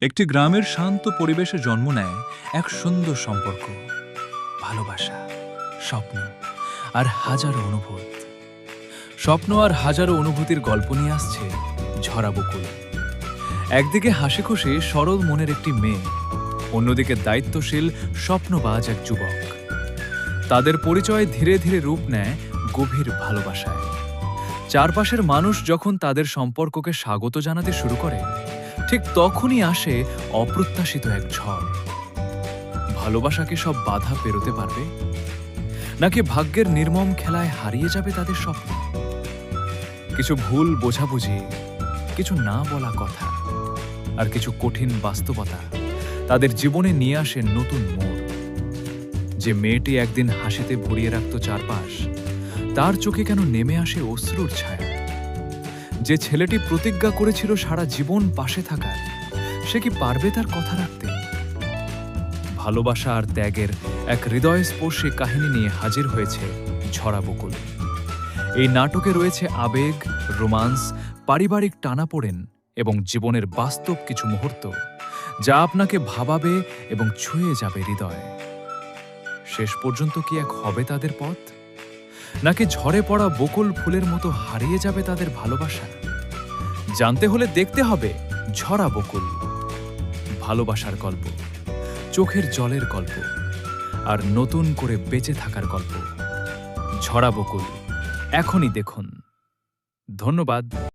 একটি গ্রামের শান্ত পরিবেশে জন্ম নেয় এক সুন্দর সম্পর্ক, ভালোবাসা, স্বপ্ন আর হাজারো অনুভূতি। স্বপ্ন আর হাজারো অনুভূতির গল্প নিয়ে আসছে ঝরা বকুল। একদিকে হাসি খুশি সরল মনের একটি মেয়ে, অন্যদিকে দায়িত্বশীল স্বপ্নবাজ এক যুবক। তাদের পরিচয় ধীরে ধীরে রূপ নেয় গভীর ভালোবাসায়। চারপাশের মানুষ যখন তাদের সম্পর্ককে স্বাগত জানাতে শুরু করে, ঠিক তখনই আসে অপ্রত্যাশিত এক ঝড়। ভালোবাসা কি সব বাধা পেরোতে পারবে, নাকি ভাগ্যের নির্মম খেলায় হারিয়ে যাবে তাদের স্বপ্ন? কিছু ভুল বোঝাবুঝি, কিছু না বলা কথা আর কিছু কঠিন বাস্তবতা তাদের জীবনে নিয়ে আসে নতুন মোড়। যে মেয়েটি একদিন হাসিতে ভরিয়ে রাখত চারপাশ, তার চোখে কেন নেমে আসে অশ্রুর ছায়া? যে ছেলেটি প্রতিজ্ঞা করেছিল সারা জীবন পাশে থাকার, সে কি পারবে তার কথা রাখতে? ভালোবাসা আর ত্যাগের এক হৃদয়স্পর্শী কাহিনী নিয়ে হাজির হয়েছে ঝরা বকুল। এই নাটকে রয়েছে আবেগ, রোমান্স, পারিবারিক টানাপোড়েন এবং জীবনের বাস্তব কিছু মুহূর্ত, যা আপনাকে ভাবাবে এবং ছুঁয়ে যাবে হৃদয়। শেষ পর্যন্ত কি এক হবে তাদের পথ, নাকি ঝরে পড়া বকুল ফুলের মতো হারিয়ে যাবে তাদের ভালোবাসা? জানতে হলে দেখতে হবে ঝরা বকুল। ভালোবাসার গল্প, চোখের জলের গল্প আর নতুন করে বেঁচে থাকার গল্প। ঝরা বকুল এখনই দেখুন। ধন্যবাদ।